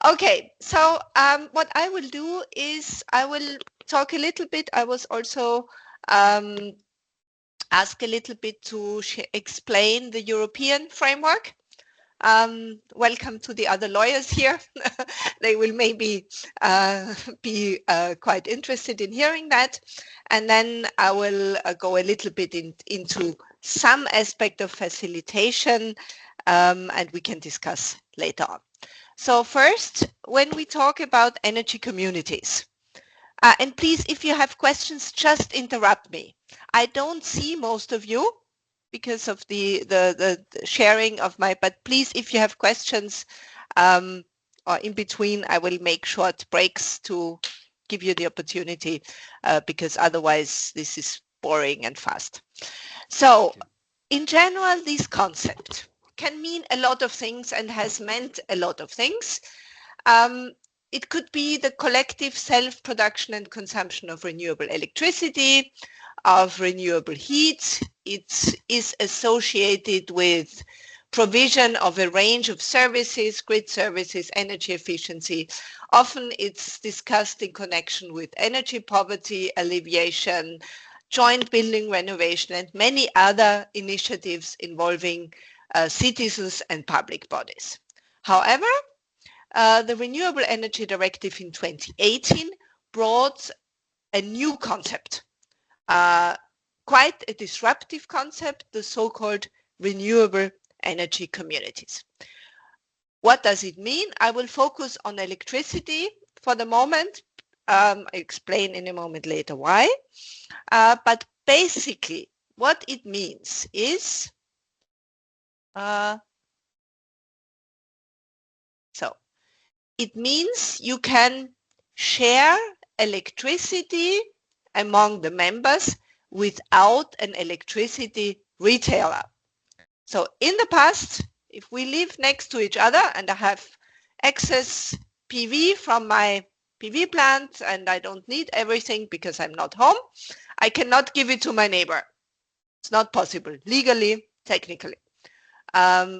Okay, so what I will do is I will talk a little bit. I was also um, asked a little bit to explain the European framework. Welcome to the other lawyers here. They will maybe be quite interested in hearing that. And then I will go a little bit into some aspect of facilitation, and we can discuss later on. So first, when we talk about energy communities, and please, if you have questions, just interrupt me. I don't see most of you because of the sharing of my, but please, if you have questions or in between, I will make short breaks to give you the opportunity because otherwise this is boring and fast. So in general, this concept can mean a lot of things and has meant a lot of things. It could be the collective self-production and consumption of renewable electricity, of renewable heat. It is associated with provision of a range of services, grid services, energy efficiency. Often it's discussed in connection with energy poverty alleviation, joint building renovation, and many other initiatives involving citizens and public bodies. However, the Renewable Energy Directive in 2018 brought a new concept, quite a disruptive concept, the so-called renewable energy communities. What does it mean? I will focus on electricity for the moment. I explain in a moment later why. But basically, what it means is, it means you can share electricity among the members without an electricity retailer. So in the past, if we live next to each other and I have access PV from my PV plant and I don't need everything because I'm not home, I cannot give it to my neighbor. It's not possible legally, technically.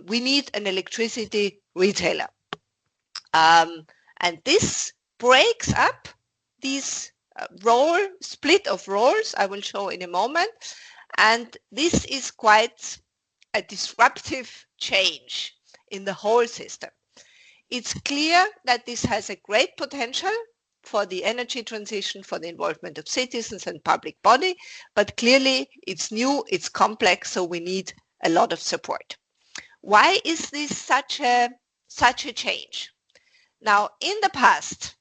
We need an electricity retailer. And this breaks up these split of roles I will show in a moment. And this is quite a disruptive change in the whole system. It's clear that this has a great potential for the energy transition, for the involvement of citizens and public body, but clearly it's new, it's complex, so we need a lot of support. Why is this such a change? Now, in the past,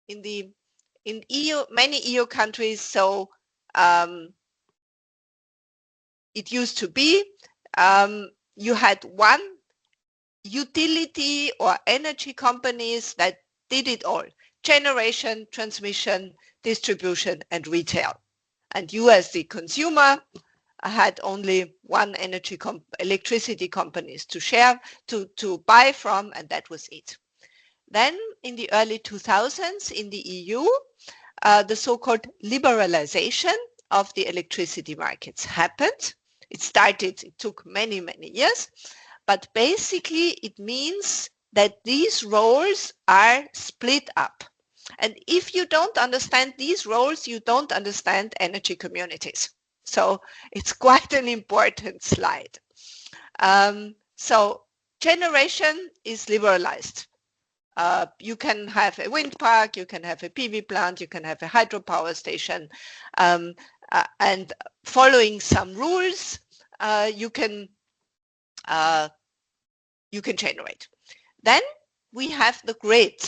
in EU, many EU countries, so it used to be you had one utility or energy companies that did it all: generation, transmission, distribution, and retail. And you as the consumer had only one electricity companies to share, to buy from, and that was it. Then in the early 2000s in the EU, the so-called liberalization of the electricity markets happened. It took many, many years, but basically it means that these roles are split up. And if you don't understand these roles, you don't understand energy communities. So it's quite an important slide. So generation is liberalized. You can have a wind park, you can have a PV plant, you can have a hydropower station, and following some rules, you can generate. Then we have the grid,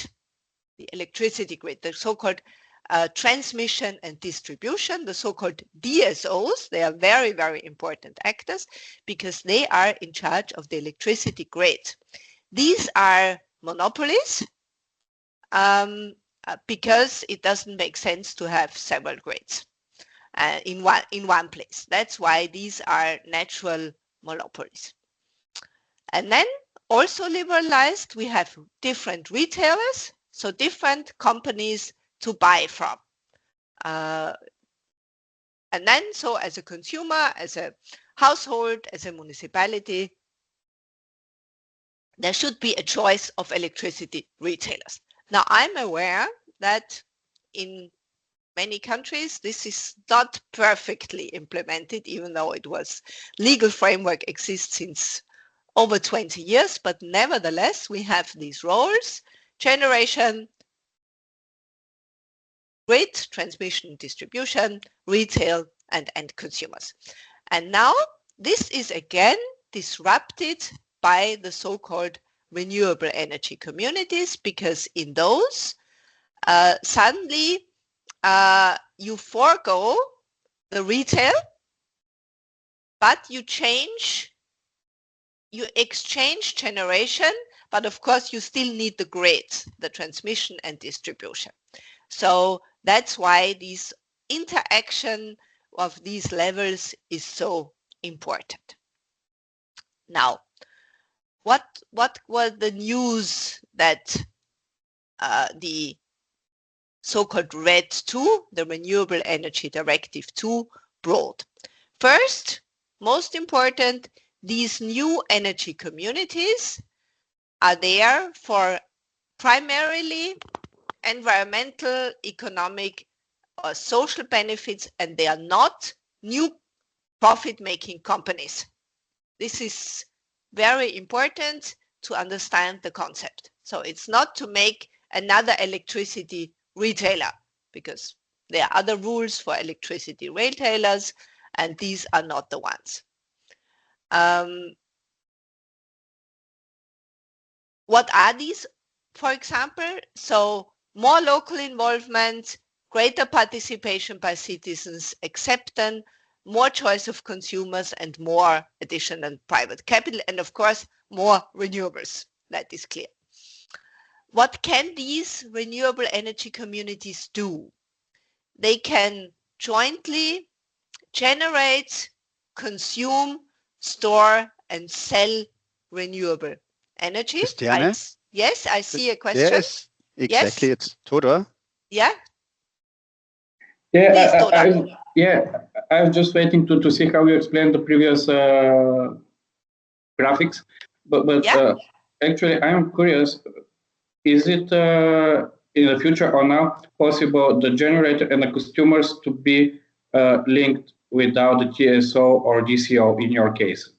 the electricity grid, the so-called transmission and distribution, the so-called DSOs. They are very, very important actors because they are in charge of the electricity grid. These are monopolies because it doesn't make sense to have several grids in one place. That's why these are natural monopolies. And then also liberalized, we have different retailers, so different companies to buy from. And then, so as a consumer, as a household, as a municipality, there should be a choice of electricity retailers. Now, I'm aware that in many countries this is not perfectly implemented, even though it was legal framework exists since over 20 years, but nevertheless we have these roles: generation, grid, transmission, distribution, retail, and end consumers. And now this is again disrupted by the so-called renewable energy communities, because in those suddenly you forego the retail, but you exchange generation, but of course you still need the grid, the transmission and distribution. So that's why this interaction of these levels is so important. Now, what was the news that the so-called RED 2, the Renewable Energy Directive 2, brought? First, most important, these new energy communities are there for primarily environmental, economic, or social benefits, and they are not new profit-making companies. This is very important to understand the concept. So it's not to make another electricity retailer, because there are other rules for electricity retailers, and these are not the ones. What are these, for example? So more local involvement, greater participation by citizens, acceptance, more choice of consumers, and more additional private capital, and of course, more renewables. That is clear. What can these renewable energy communities do? They can jointly generate, consume, store, and sell renewable energy. Christiane? Yes, I see a question. Yes, exactly. Yes? It's Todor. Yeah? Yeah, Please, Todor. I was just waiting to see how you explained the previous graphics, but Yeah? actually I'm curious, is it in the future or now possible the generator and the consumers to be linked without the TSO or DCO in your case?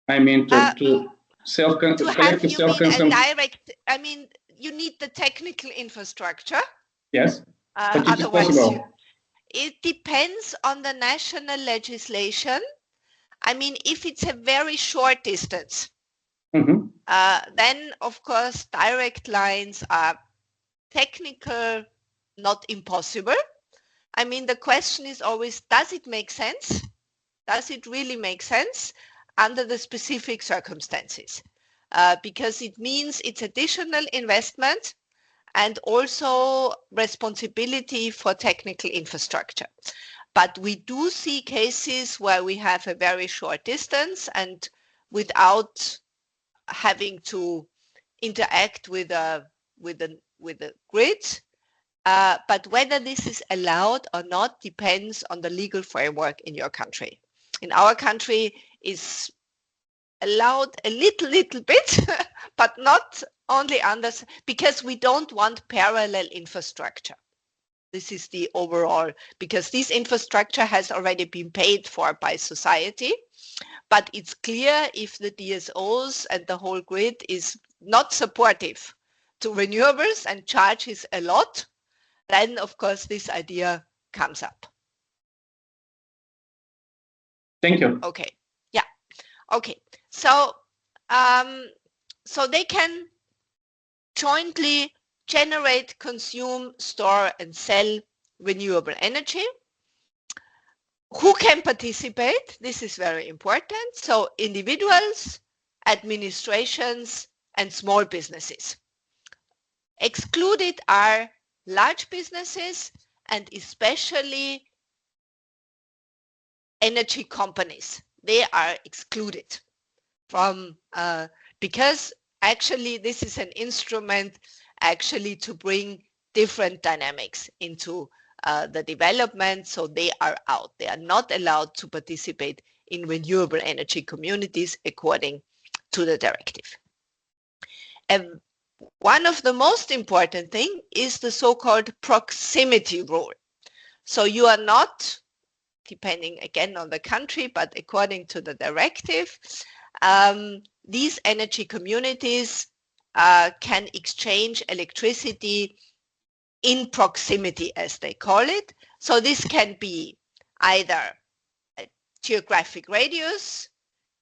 I mean to have you self-consumption. direct, I mean, you need the technical infrastructure. Yes, but it is possible. It depends on the national legislation. I mean, if it's a very short distance, then of course direct lines are technical, not impossible. I mean, the question is always, does it make sense? Does it really make sense under the specific circumstances? Because it means it's additional investment and also responsibility for technical infrastructure. But we do see cases where we have a very short distance and without having to interact with a grid. But whether this is allowed or not depends on the legal framework in your country. In our country, is allowed a little bit, but not only under, because we don't want parallel infrastructure. This is the overall, because this infrastructure has already been paid for by society, but it's clear if the DSOs and the whole grid is not supportive to renewables and charges a lot, then of course this idea comes up. Thank you. Okay. Yeah. Okay. So, so they can jointly generate, consume, store, and sell renewable energy. Who can participate? This is very important. So individuals, administrations, and small businesses. Excluded are large businesses and especially energy companies. They are excluded from, because actually this is an instrument actually to bring different dynamics into the development, so they are out. They are not allowed to participate in renewable energy communities according to the directive. And one of the most important thing is the so-called proximity rule. So you are not, depending again on the country, but according to the directive, these energy communities can exchange electricity in proximity, as they call it. So this can be either a geographic radius,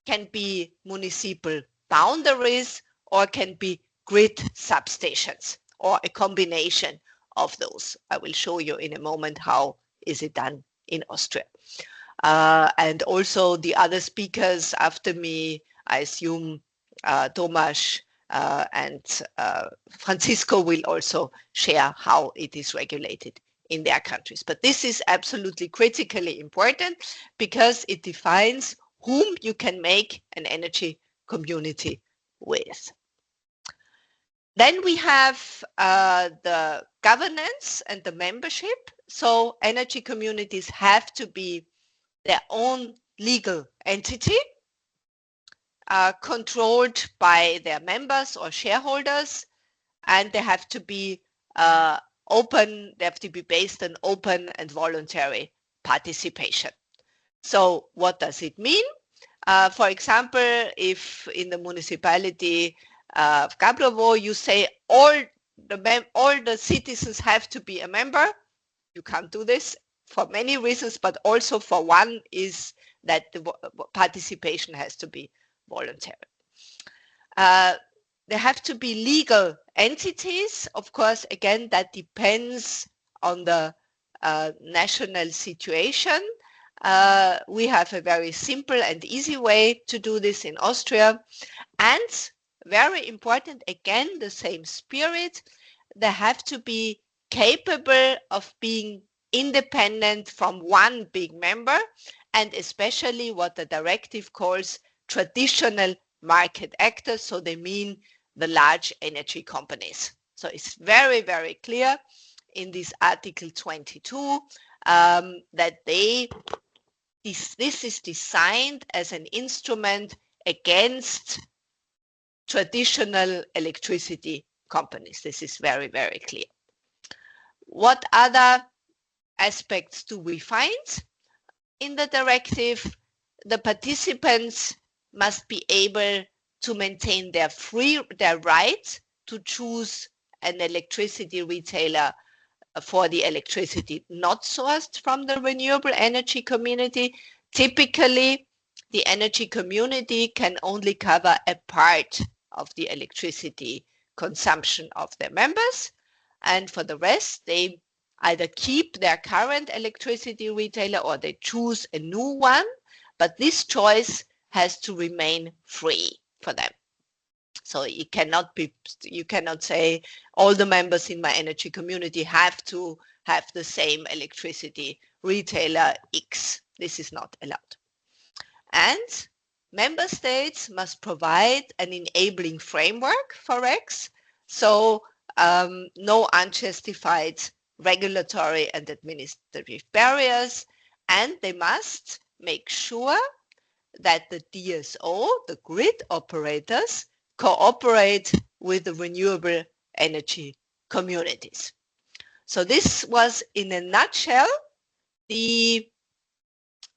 can be municipal boundaries, or can be grid substations, or a combination of those. I will show you in a moment how is it done in Austria. And also the other speakers after me, I assume Tomasz and Francisco will also share how it is regulated in their countries. But this is absolutely critically important because it defines whom you can make an energy community with. Then we have the governance and the membership. So energy communities have to be their own legal entity, controlled by their members or shareholders, and they have to be open, they have to be based on open and voluntary participation. So what does it mean? For example, if in the municipality of Gabrovo you say all the citizens have to be a member, you can't do this for many reasons, but also for one is that the participation has to be voluntary. There have to be legal entities. Of course, again, that depends on the national situation. We have a very simple and easy way to do this in Austria. And very important, again, the same spirit, they have to be capable of being independent from one big member, and especially what the directive calls traditional market actors. So they mean the large energy companies. So it's very, very clear in this Article 22 that this is designed as an instrument against traditional electricity companies. This is very, very clear. What other aspects do we find in the directive? The participants must be able to maintain their right to choose an electricity retailer for the electricity not sourced from the renewable energy community. Typically, the energy community can only cover a part of the electricity consumption of their members, and for the rest, they either keep their current electricity retailer or they choose a new one, but this choice has to remain free for them. So you cannot say all the members in my energy community have to have the same electricity retailer X. This is not allowed. And member states must provide an enabling framework for X. So no unjustified regulatory and administrative barriers, and they must make sure that the DSO, the grid operators, cooperate with the renewable energy communities. So this was, in a nutshell, the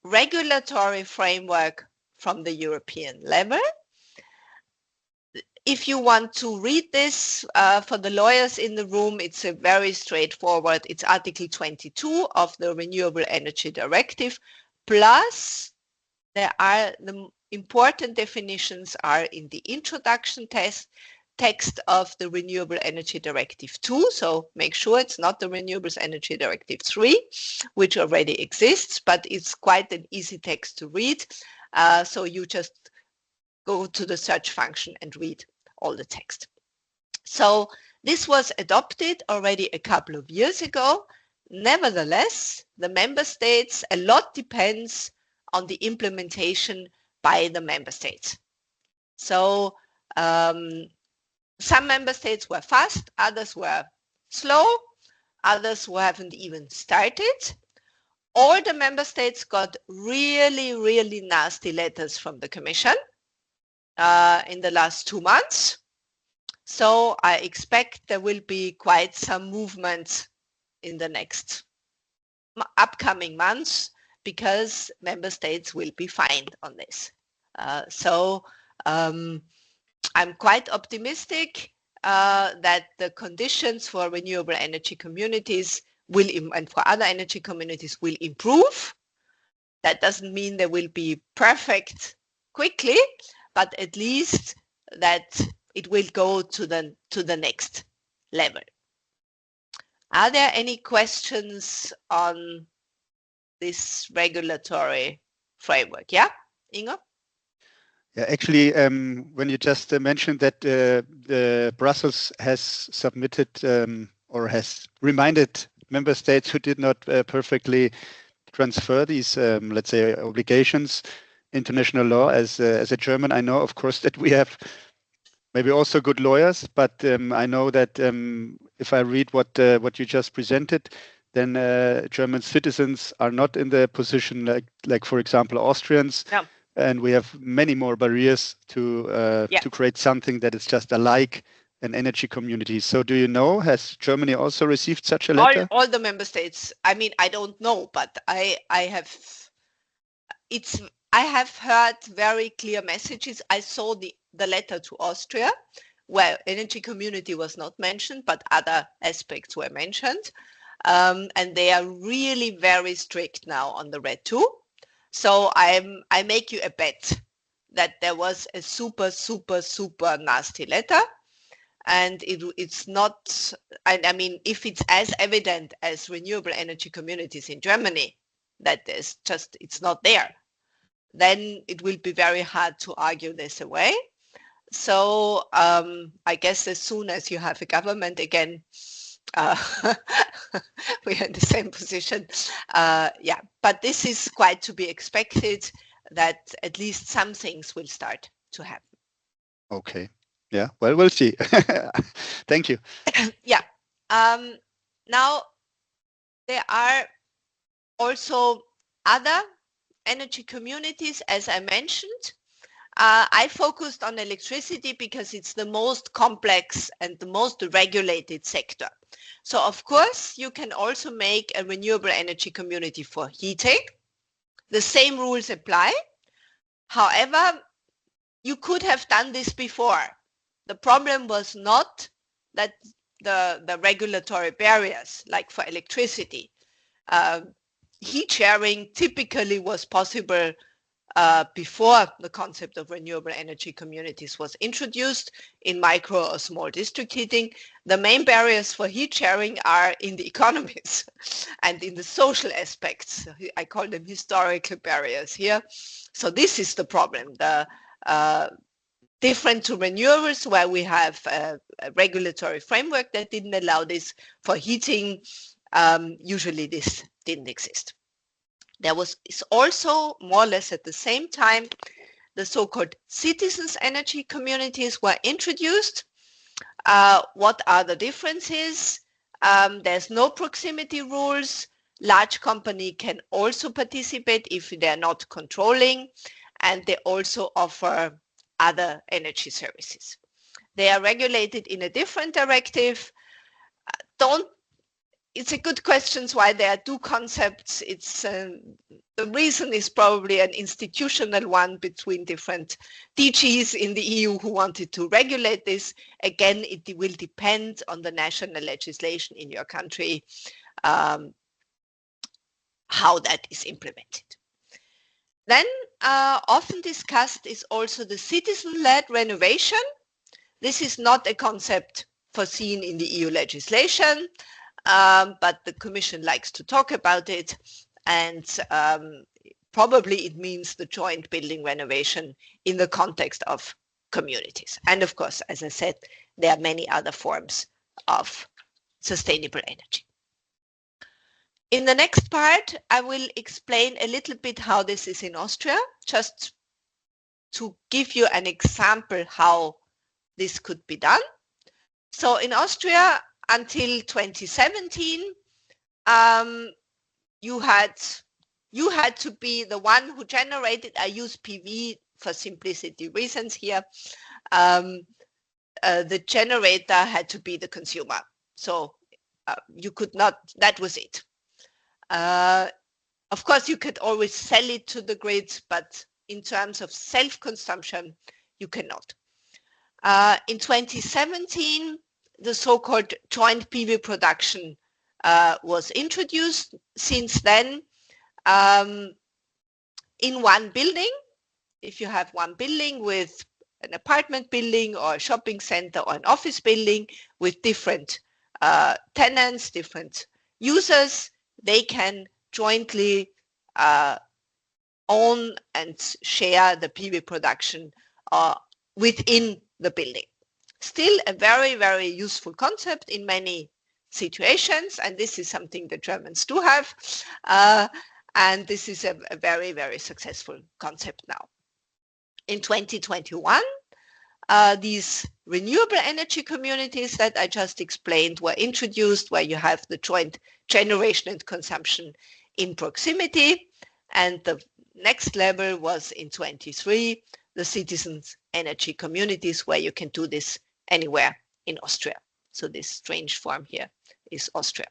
regulatory framework from the European level. If you want to read this, for the lawyers in the room, it's a very straightforward. It's Article 22 of the Renewable Energy Directive, plus there are the important definitions are in the introduction text of the Renewable Energy Directive 2. So make sure it's not the Renewable Energy Directive 3, which already exists, but it's quite an easy text to read. So you just go to the search function and read all the text. So this was adopted already a couple of years ago. Nevertheless, the member states, a lot depends on the implementation by the member states. So some member states were fast, others were slow, others who haven't even started. All the member states got really, really nasty letters from the Commission in the last 2 months. So I expect there will be quite some movement in the next upcoming months because member states will be fined on this. So I'm quite optimistic that the conditions for renewable energy communities will, and for other energy communities, will improve. That doesn't mean they will be perfect quickly, but at least that it will go to the next level. Are there any questions on this regulatory framework? Yeah, Ingo? Yeah, actually, when you just mentioned that Brussels has submitted or has reminded member states who did not perfectly transfer these, let's say, obligations, international law. As a German, I know, of course, that we have maybe also good lawyers, but I know that if I read what you just presented, then German citizens are not in the position like for example, Austrians. No. And we have many more barriers to create something that is just alike an energy community. So do you know, has Germany also received such a letter? All the member states. I mean, I don't know, but I have heard very clear messages. I saw the letter to Austria, where energy community was not mentioned, but other aspects were mentioned. And they are really very strict now on the RED II. So I make you a bet that there was a super, super, super nasty letter. And it's not, I mean, if it's as evident as renewable energy communities in Germany, that it's not there, then it will be very hard to argue this away. So I guess as soon as you have a government again, we are in the same position. Yeah, but this is quite to be expected that at least some things will start to happen. Okay. Yeah, well, we'll see. Thank you. Yeah. Now, there are also other energy communities, as I mentioned. I focused on electricity because it's the most complex and the most regulated sector. So of course, you can also make a renewable energy community for heating. The same rules apply. However, you could have done this before. The problem was not that the regulatory barriers, like for electricity. Heat sharing typically was possible before the concept of renewable energy communities was introduced in micro or small district heating. The main barriers for heat sharing are in the economies and in the social aspects. I call them historical barriers here. So this is the problem. The different to renewables, where we have a regulatory framework that didn't allow this. For heating, usually this didn't exist. There is also more or less at the same time, the so-called citizens' energy communities were introduced. What are the differences? There's no proximity rules. Large company can also participate if they're not controlling, and they also offer other energy services. They are regulated in a different directive. It's a good question why there are two concepts. It's the reason is probably an institutional one between different DGs in the EU who wanted to regulate this. Again, it will depend on the national legislation in your country, how that is implemented. Then often discussed is also the citizen-led renovation. This is not a concept foreseen in the EU legislation. But the Commission likes to talk about it, and probably it means the joint building renovation in the context of communities. And of course, as I said, there are many other forms of sustainable energy. In the next part, I will explain a little bit how this is in Austria, just to give you an example how this could be done. So in Austria, until 2017, you had to be the one who generated. I use PV for simplicity reasons here. the generator had to be the consumer. So you could not, that was it. Of course, you could always sell it to the grid, but in terms of self-consumption, you cannot. In 2017, the so-called joint PV production was introduced. Since then, in one building, if you have one building with an apartment building or a shopping center or an office building with different tenants, different users, they can jointly own and share the PV production within the building. Still a very, very useful concept in many situations, and this is something the Germans do have, and this is a very, very successful concept now. In 2021, these renewable energy communities that I just explained were introduced, where you have the joint generation and consumption in proximity, and the next level was in 23, the citizens energy communities, where you can do this anywhere in Austria. So this strange form here is Austria.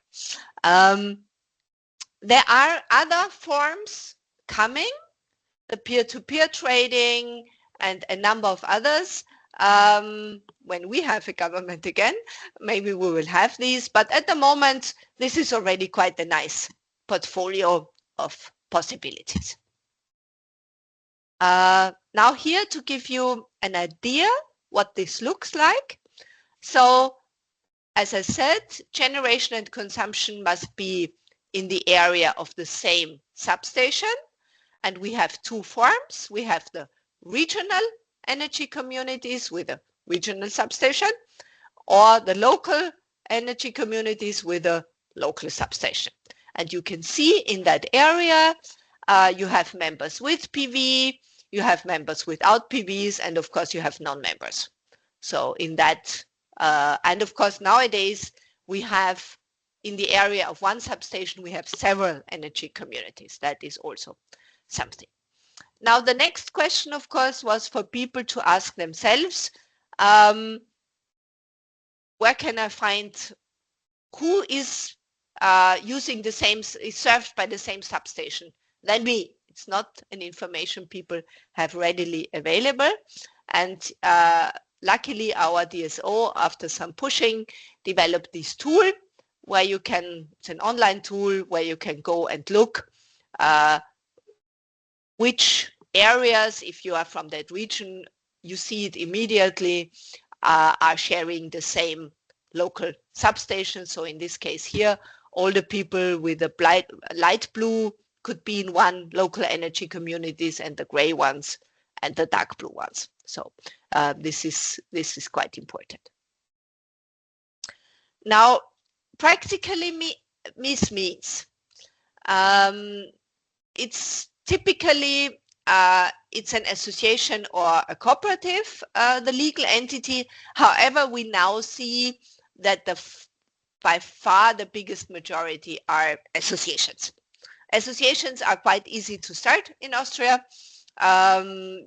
There are other forms coming, the peer-to-peer trading and a number of others. When we have a government again, maybe we will have these, but at the moment, this is already quite a nice portfolio of possibilities. Now here to give you an idea what this looks like. So as I said, generation and consumption must be in the area of the same substation. And we have two forms. We have the regional energy communities with a regional substation, or the local energy communities with a local substation. And you can see in that area, you have members with PV, you have members without PVs, and of course you have non-members. So in that, and of course nowadays we have in the area of one substation, we have several energy communities. That is also something. Now the next question, of course, was for people to ask themselves, where can I find who is using the same, is served by the same substation than me? It's not an information people have readily available. And luckily our DSO, after some pushing, developed this tool where you can, it's an online tool where you can go and look which areas, if you are from that region, you see it immediately, are sharing the same local substation. So in this case here, all the people with the light blue could be in one local energy communities, and the gray ones and the dark blue ones. So this is quite important. Now, practically this means it's typically it's an association or a cooperative, the legal entity. However, we now see that by far the biggest majority are associations. Associations are quite easy to start in Austria.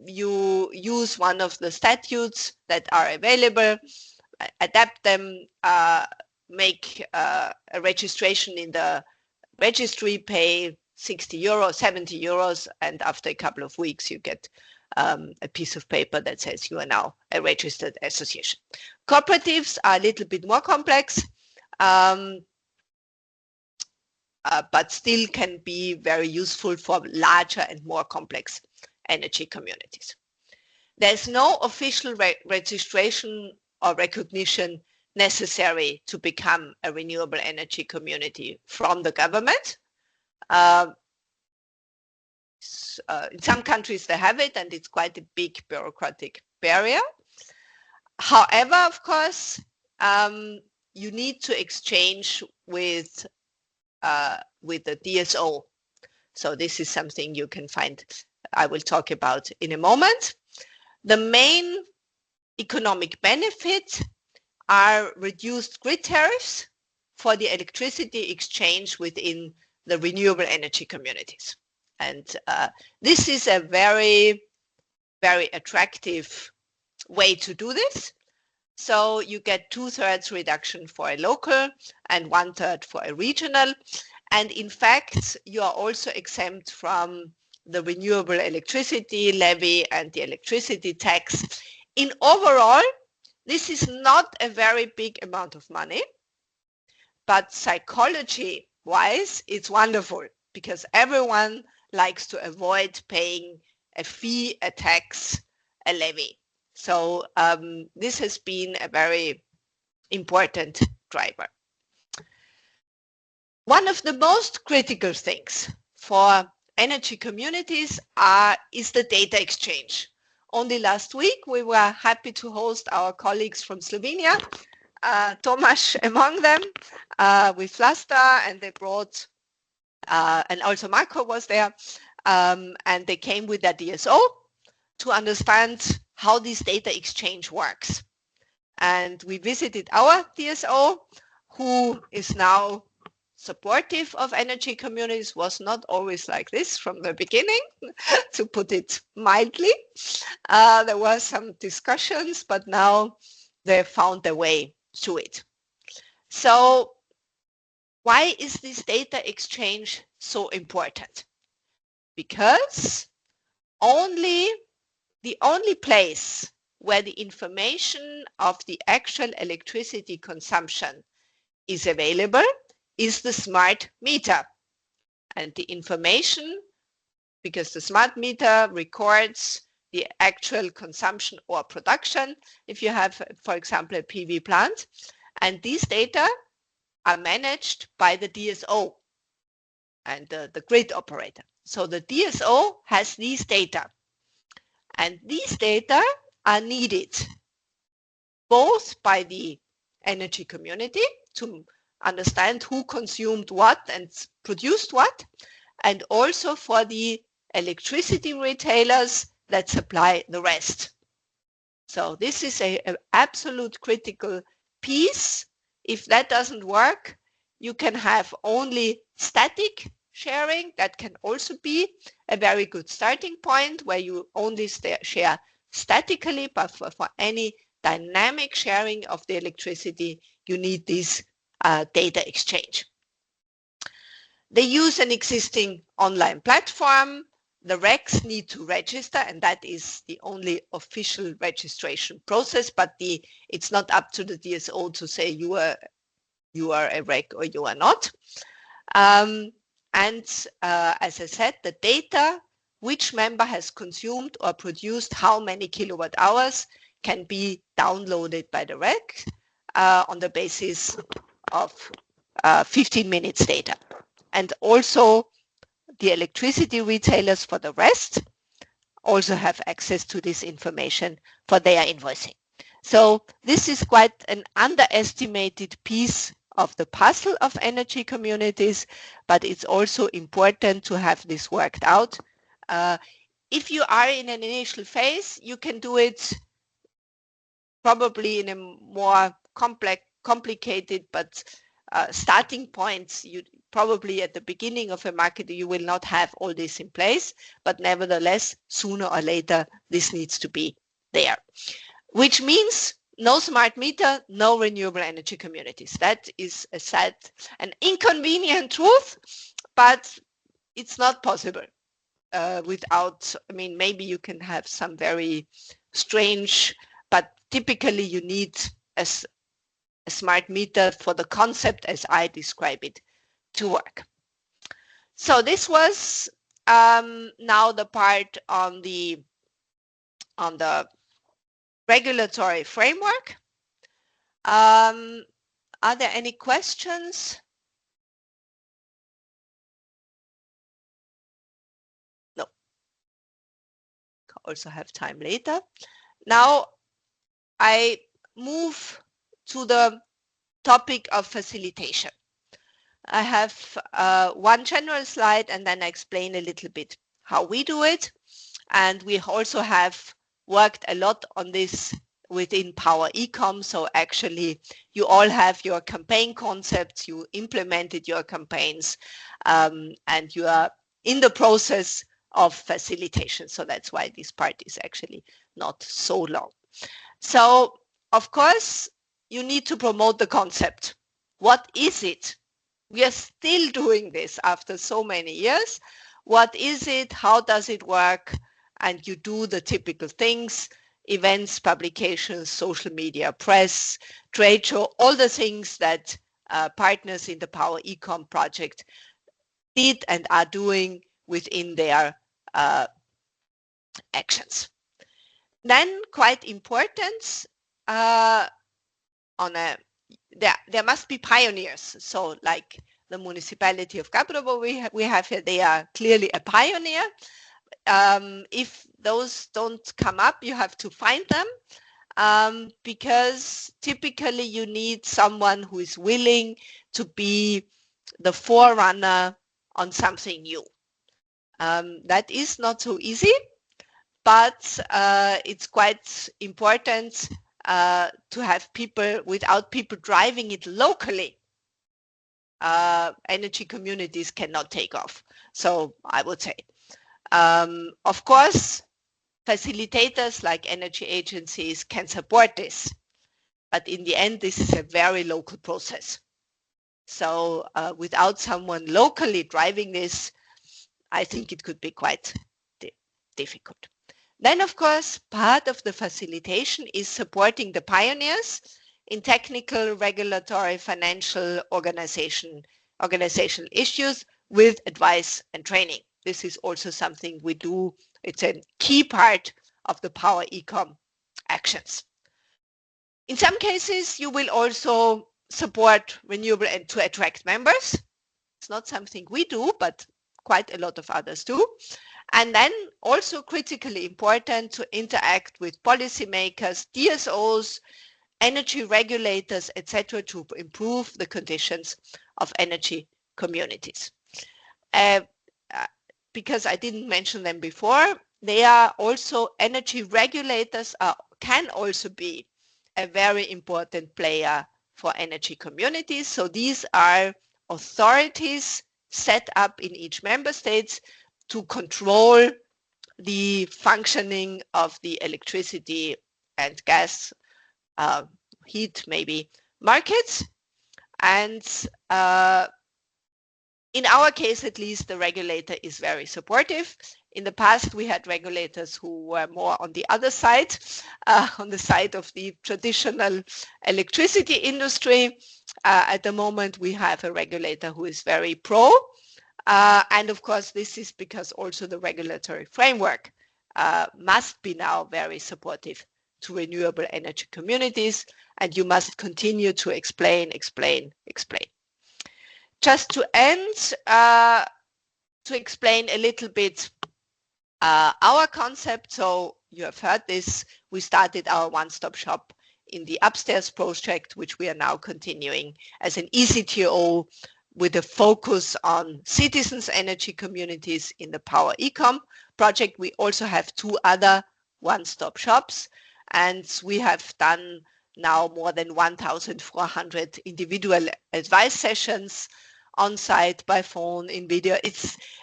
You use one of the statutes that are available, adapt them, make a registration in the registry, pay 60 euros, 70 euros, and after a couple of weeks you get a piece of paper that says you are now a registered association. Cooperatives are a little bit more complex, but still can be very useful for larger and more complex energy communities. There's no official registration or recognition necessary to become a renewable energy community from the government. In some countries they have it, and it's quite a big bureaucratic barrier. However, of course, you need to exchange with the DSO. So this is something you can find, I will talk about in a moment. The main economic benefits are reduced grid tariffs for the electricity exchange within the renewable energy communities. And this is a very, very attractive way to do this. So you get 2/3 reduction for a local and 1/3 for a regional. And in fact, you are also exempt from the renewable electricity levy and the electricity tax. In overall, this is not a very big amount of money, but psychology-wise, it's wonderful because everyone likes to avoid paying a fee, a tax, a levy. So this has been a very important driver. One of the most critical things for energy communities is the data exchange. Only last week, we were happy to host our colleagues from Slovenia, Tomasz among them, with Vlasta, and they brought, and also Marco was there, and they came with their DSO to understand how this data exchange works. And we visited our DSO, who is now supportive of energy communities, was not always like this from the beginning, to put it mildly. There were some discussions, but now they found their way to it. So why is this data exchange so important? Because the only place where the information of the actual electricity consumption is available is the smart meter. And the information, because the smart meter records the actual consumption or production, if you have, for example, a PV plant, and these data are managed by the DSO and the grid operator. So the DSO has these data, and these data are needed both by the energy community to understand who consumed what and produced what, and also for the electricity retailers that supply the rest. So this is an absolute critical piece. If that doesn't work, you can have only static sharing. That can also be a very good starting point where you only share statically, but for any dynamic sharing of the electricity, you need this data exchange. They use an existing online platform. The RECs need to register, and that is the only official registration process, but it's not up to the DSO to say you are a REC or you are not. And as I said, the data, which member has consumed or produced how many kilowatt hours, can be downloaded by the REC on the basis of 15 minutes data. And also the electricity retailers for the rest also have access to this information for their invoicing. So this is quite an underestimated piece of the puzzle of energy communities, but it's also important to have this worked out. If you are in an initial phase, you can do it probably in a more complicated, but starting points, you probably at the beginning of a market, you will not have all this in place, but nevertheless, sooner or later, this needs to be there, which means no smart meter, no renewable energy communities. That is a sad and inconvenient truth, but it's not possible without, I mean, maybe you can have some very strange, but typically you need a smart meter for the concept as I describe it to work. So this was now the part on the regulatory framework. Are there any questions? No. Also have time later. Now I move to the topic of facilitation. I have one general slide and then I explain a little bit how we do it. And we also have worked a lot on this within Power Ecom. So actually you all have your campaign concepts, you implemented your campaigns, and you are in the process of facilitation. So that's why this part is actually not so long. So of course, you need to promote the concept. What is it? We are still doing this after so many years. What is it? How does it work? And you do the typical things, events, publications, social media, press, trade show, all the things that partners in the Power Ecom project did and are doing within their actions. Then, quite important, there must be pioneers. So like the municipality of Gabrovo we have here, they are clearly a pioneer. If those don't come up, you have to find them, because typically you need someone who is willing to be the forerunner on something new. That is not so easy, but it's quite important to have people. Without people driving it locally, energy communities cannot take off. So I would say, of course, facilitators like energy agencies can support this, but in the end, this is a very local process. So without someone locally driving this, I think it could be quite difficult. Then, of course, part of the facilitation is supporting the pioneers in technical, regulatory, financial, organizational issues with advice and training. This is also something we do. It's a key part of the Power Ecom actions. In some cases, you will also support renewable and to attract members. It's not something we do, but quite a lot of others do. And then also critically important to interact with policymakers, DSOs, energy regulators, etc., to improve the conditions of energy communities. Because I didn't mention them before, they are also energy regulators can also be a very important player for energy communities. So these are authorities set up in each member state to control the functioning of the electricity and gas, heat maybe, markets. And in our case, at least, the regulator is very supportive. In the past, we had regulators who were more on the other side, on the side of the traditional electricity industry. At the moment, we have a regulator who is very pro. And of course, this is because also the regulatory framework must be now very supportive to renewable energy communities, and you must continue to explain. Just to end, to explain a little bit our concept. So you have heard this. We started our one-stop shop in the upstairs project, which we are now continuing as an ECTO with a focus on citizens' energy communities in the Power Ecom project. We also have 2 other one-stop shops, and we have done now more than 1,400 individual advice sessions on site, by phone, in video.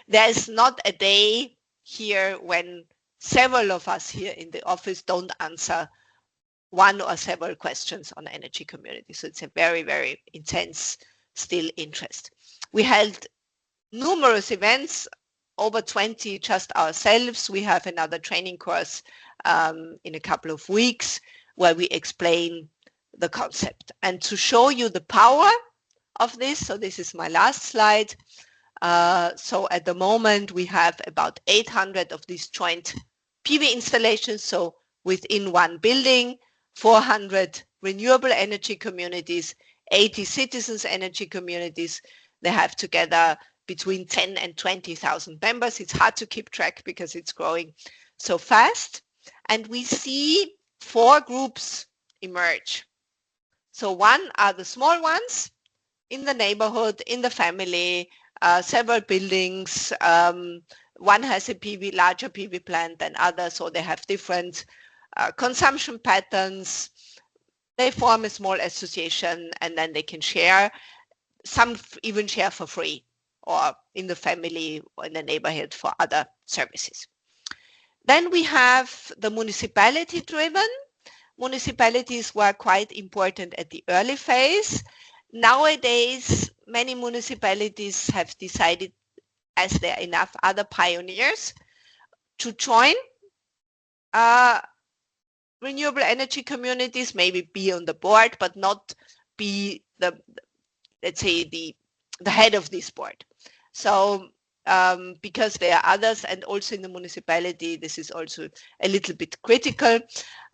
There's not a day here when several of us here in the office don't answer one or several questions on energy community. So it's a very, very intense still interest. We held numerous events, over 20 just ourselves. We have another training course in a couple of weeks where we explain the concept. And to show you the power of this, so this is my last slide. So at the moment we have about 800 of these joint PV installations. So within one building, 400 renewable energy communities, 80 citizens energy communities. They have together between 10 and 20,000 members. It's hard to keep track because it's growing so fast. And we see 4 groups emerge. So one are the small ones in the neighborhood, in the family, several buildings. One has a larger PV plant than others, so they have different consumption patterns. They form a small association and then they can share. Some even share for free or in the family or in the neighborhood for other services. Then we have the municipality driven, municipalities were quite important at the early phase. Nowadays, many municipalities have decided, as there are enough other pioneers, to join renewable energy communities, maybe be on the board, but not be the, let's say, the head of this board. So because there are others, and also in the municipality, this is also a little bit critical,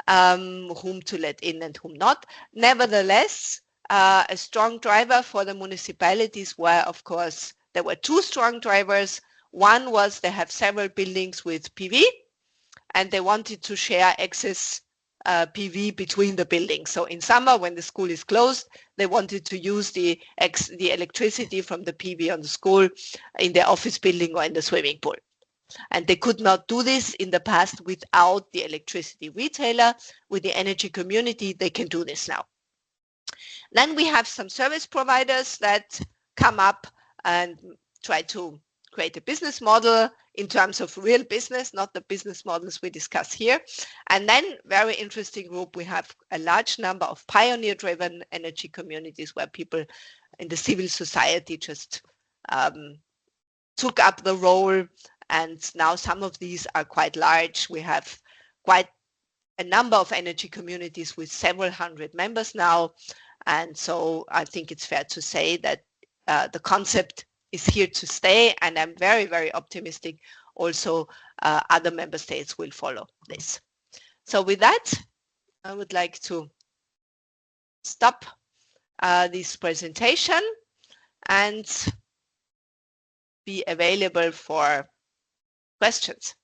whom to let in and whom not. Nevertheless, a strong driver for the municipalities were, of course, there were two strong drivers. One was they have several buildings with PV, and they wanted to share excess PV between the buildings. So in summer, when the school is closed, they wanted to use the electricity from the PV on the school in their office building or in the swimming pool. And they could not do this in the past without the electricity retailer. With the energy community, they can do this now. Then we have some service providers that come up and try to create a business model in terms of real business, not the business models we discuss here. And then, very interesting group, we have a large number of pioneer-driven energy communities where people in the civil society just took up the role, and now some of these are quite large. We have quite a number of energy communities with several hundred members now, and so I think it's fair to say that the concept is here to stay, and I'm very, very optimistic also other member states will follow this. So with that, I would like to stop this presentation and be available for questions.